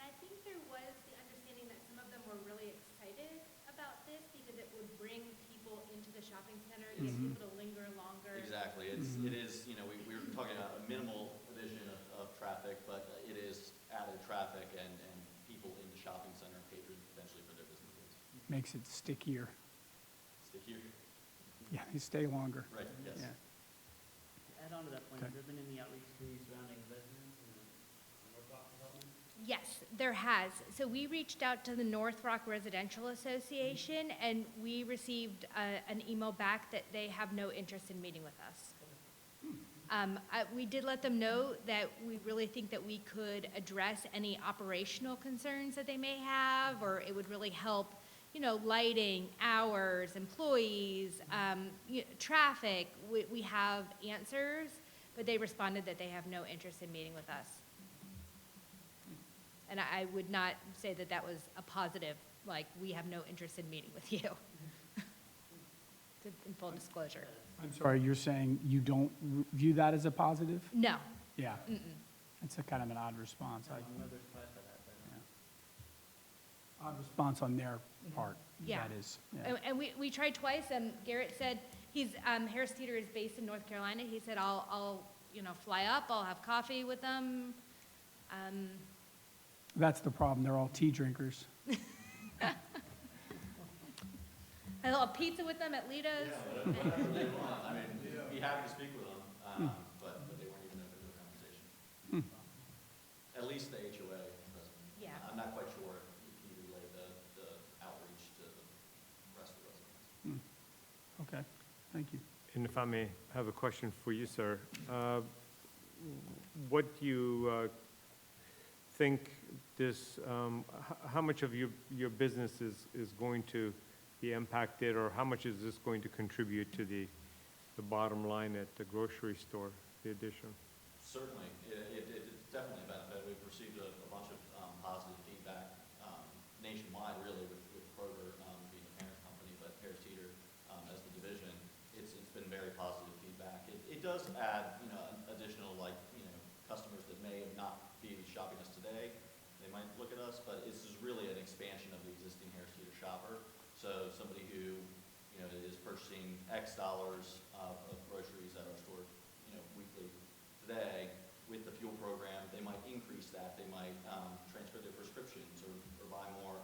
I think there was the understanding that some of them were really excited about this because it would bring people into the shopping center, get people to linger longer. Exactly. It is, we were talking about a minimal addition of traffic, but it is added traffic and people in the shopping center, patrons potentially for their businesses. Makes it stickier. Stick here. Yeah, they stay longer. Right, yes. Yeah. To add on to that point, Okay. has there been any outreach to the surrounding residents and the North Rock development? Yes, there has. So we reached out to the North Rock Residential Association, and we received an email back that they have no interest in meeting with us. We did let them know that we really think that we could address any operational concerns that they may have, or it would really help, lighting, hours, employees, traffic. We have answers, but they responded that they have no interest in meeting with us. And I would not say that that was a positive, like, we have no interest in meeting with you. In full disclosure. I'm sorry, you're saying you don't view that as a positive? No. Yeah. It's a kind of an odd response. I'm rather surprised by that, but, Odd response on their part. Yeah. That is, yeah. And we tried twice, and Garrett said, Harris Teeter is based in North Carolina. He said, I'll fly up, I'll have coffee with them. That's the problem. They're all tea drinkers. I'll have pizza with them at Lita's. Yeah, whatever they want. I mean, be happy to speak with them, but they weren't even open to a conversation. At least the HOA president. Yeah. I'm not quite sure if he relayed the outreach to the rest of the residents. Okay, thank you. And if I may have a question for you, sir. What do you think this, how much of your business is going to be impacted, or how much is this going to contribute to the bottom line at the grocery store, the addition? Certainly, it's definitely a benefit. We've received a bunch of positive feedback nationwide, really, with Kroger being the parent company, but Harris Teeter as the division. It's been very positive feedback. It does add, additional, customers that may not be shopping us today. They might look at us, but this is really an expansion of the existing Harris Teeter shopper. So somebody who, is purchasing X dollars of groceries at our store, weekly today, with the fuel program, they might increase that. They might transfer their prescriptions or buy more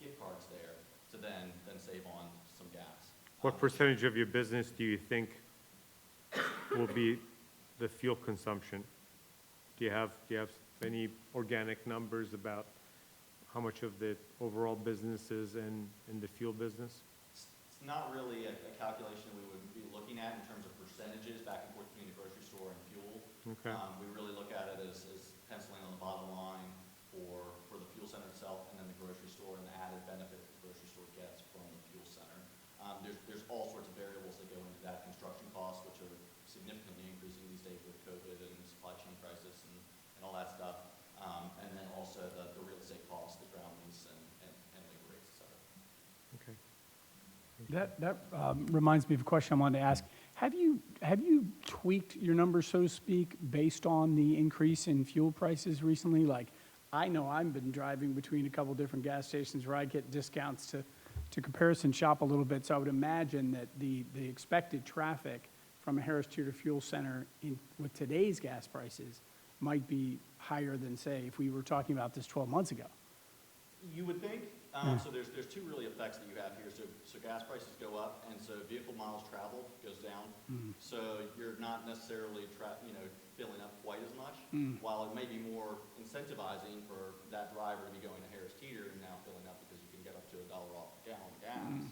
gift cards there to then save on some gas. What percentage of your business do you think will be the fuel consumption? Do you have any organic numbers about how much of the overall business is in the fuel business? It's not really a calculation we would be looking at in terms of percentages back and forth between the grocery store and fuel. Okay. We really look at it as penciling on the bottom line for the fuel center itself, and then the grocery store and the added benefit that the grocery store gets from the fuel center. There's all sorts of variables that go into that. Construction costs, which are significantly increasing these days with COVID and supply chain crisis and all that stuff. And then also the real estate costs, the ground lease and labor rates, et cetera. Okay. That reminds me of a question I wanted to ask. Have you tweaked your numbers, so to speak, based on the increase in fuel prices recently? Like, I know I've been driving between a couple different gas stations where I get discounts to comparison shop a little bit, so I would imagine that the expected traffic from a Harris Teeter fuel center with today's gas prices might be higher than, say, if we were talking about this 12 months ago. You would think. So there's two really effects that you have here. So gas prices go up, and so vehicle miles traveled goes down. So you're not necessarily filling up quite as much. While it may be more incentivizing for that driver to be going to Harris Teeter and now filling up because you can get up to $1 off a gallon of gas,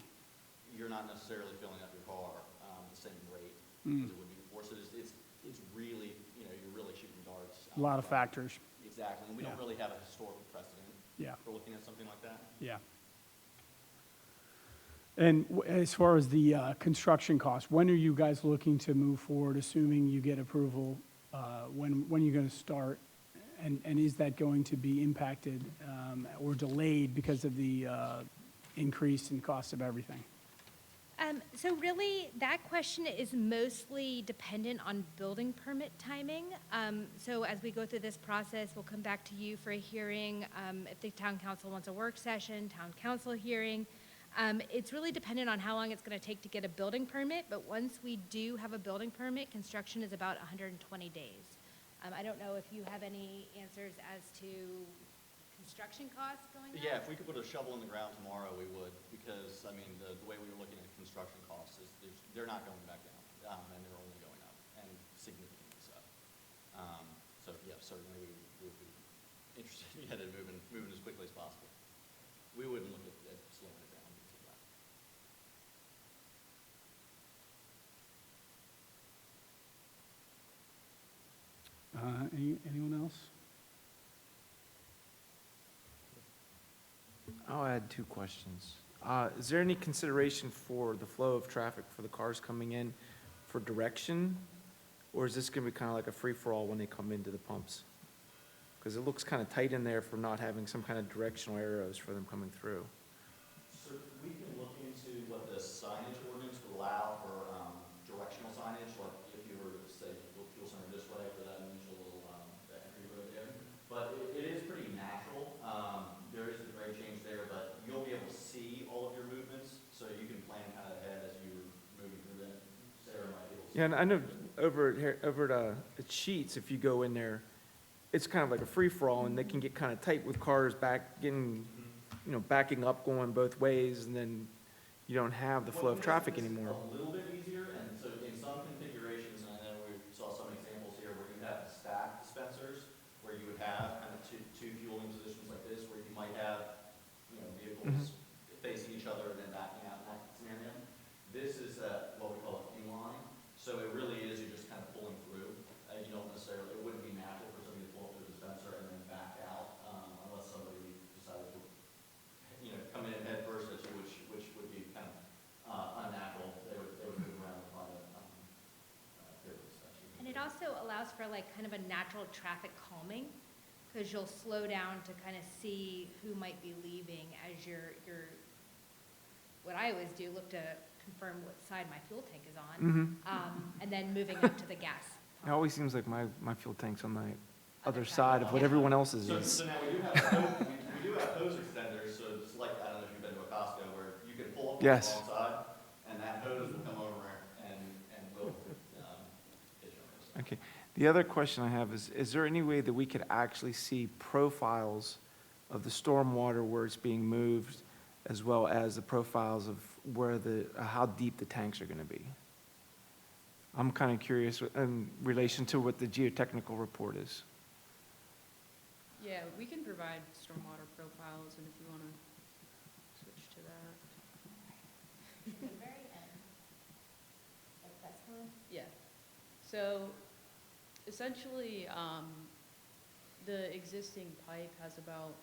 you're not necessarily filling up your car the same rate as it would be before. So it's really, you're really shooting darts. A lot of factors. Exactly, and we don't Yeah. really have a historical precedent for looking at something like that. Yeah. And as far as the construction costs, when are you guys looking to move forward, assuming you get approval? When are you going to start? And is that going to be impacted or delayed because of the increase in cost of everything? So really, that question is mostly dependent on building permit timing. So as we go through this process, we'll come back to you for a hearing. If the town council wants a work session, town council hearing. It's really dependent on how long it's going to take to get a building permit, but once we do have a building permit, construction is about 120 days. I don't know if you have any answers as to construction costs going up? Yeah, if we could put a shovel in the ground tomorrow, we would, because, the way we were looking at construction costs is they're not going back down, and they're only going up, and significantly so. So, yeah, certainly we would be interested in moving as quickly as possible. We wouldn't look at slowing it down because of that. Anyone else? I'll add two questions. Is there any consideration for the flow of traffic for the cars coming in for direction? Or is this going to be kind of like a free-for-all when they come into the pumps? Because it looks kind of tight in there for not having some kind of directional arrows for them coming through. So we can look into what the signage ordinance would allow for Yeah, and I know at Sheets, if you go in there, it's kind of like a free-for-all, and they can get kind of tight with cars backing up, going both ways, and then you don't have the flow of traffic anymore. A little bit easier, and so in some configurations, and I know we saw some examples here where you have the stack dispensers, where you would have kind of two fueling positions like this, where you might have, vehicles facing each other and then backing out in that scenario. This is what we call an inline, so it really is, you're just kind of pulling through. You don't necessarily, it wouldn't be natural for somebody to pull up to a dispenser and then back out, unless somebody decided to, come in head first at you, which would be kind of unnatural. They would move around and find a pivot dispenser. And it also allows for like kind of a natural traffic calming, because you'll slow down to kind of see who might be leaving as what I always do, look to confirm what side my fuel tank is on, and then moving up to the gas. It always seems like my fuel tank's on the other side of what everyone else's So is. now we do have hose extenders, so it's like, I don't know if you've been to a Costco, where you can pull up on the Yes. wrong side, and that hose will come over and will hit your hose. Okay. The other question I have is there any way that we could actually see profiles of the stormwater where it's being moved, as well as the profiles of how deep the tanks are going to be? I'm kind of curious in relation to what the geotechnical report is. Yeah, we can provide stormwater profiles, and if you want to switch to that. The very end. Like that's one? Yeah. So essentially, the existing pipe has about,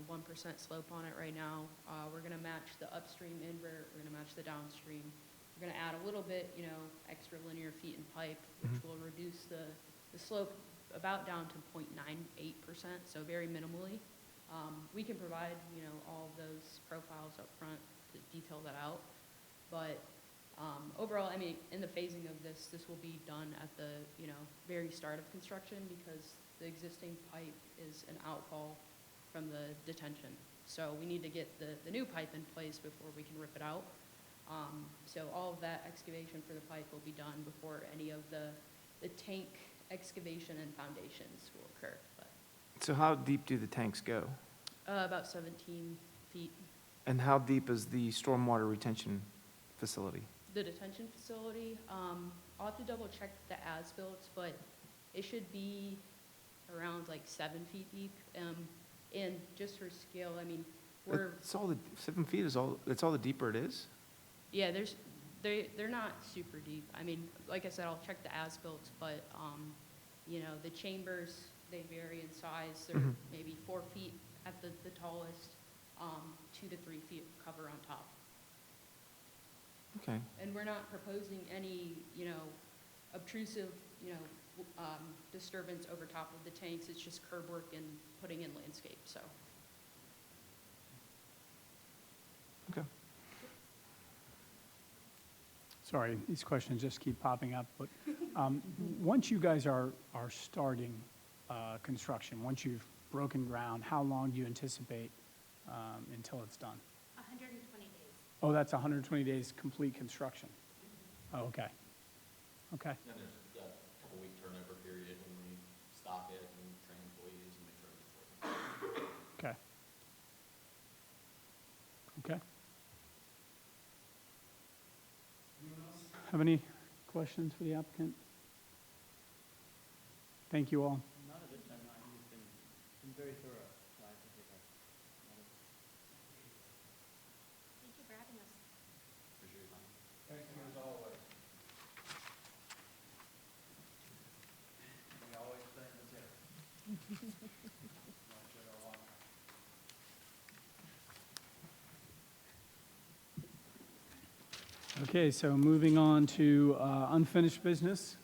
1% slope on it right now. We're going to match the upstream invert, we're going to match the downstream. We're going to add a little bit, extra linear feet in pipe, which will reduce the slope about down to 0.98%, so very minimally. We can provide, all of those profiles up front to detail that out. But overall, I mean, in the phasing of this will be done at the, very start of construction, because the existing pipe is an outfall from the detention. So we need to get the new pipe in place before we can rip it out. So all of that excavation for the pipe will be done before any of the tank excavation and foundations will occur. But, So how deep do the tanks go? about 17 feet. And how deep is the stormwater retention facility? The detention facility, I'll have to double check the as-built, but it should be around like 7 feet deep. And just for scale, I mean, It's all 7 feet that's all the deeper it is? yeah, they're not super deep. I mean, like I said, I'll check the as-built, but, the chambers, they vary in size. They're maybe 4 feet at the tallest, 2 to 3 feet of cover on top. Okay. And we're not proposing any, obtrusive, disturbance over top of the tanks. It's just curb work and putting in landscape, so. Okay. Sorry, these questions just keep popping up, but once you guys are starting construction, once you've broken ground, how long do you anticipate until it's done? 120 days. Oh, that's 120 days complete construction? Oh, okay. Okay, Then there's a couple-week turnover period when we stock it and train employees and make sure it's working. okay. Okay. Have any questions for the applicant? Thank you all. Not at this time, no, I think it's been very thorough, so I appreciate that. Thank you for having us. Appreciate your time. Thank you as always. We always stay in the chair. Okay, so moving on to unfinished business.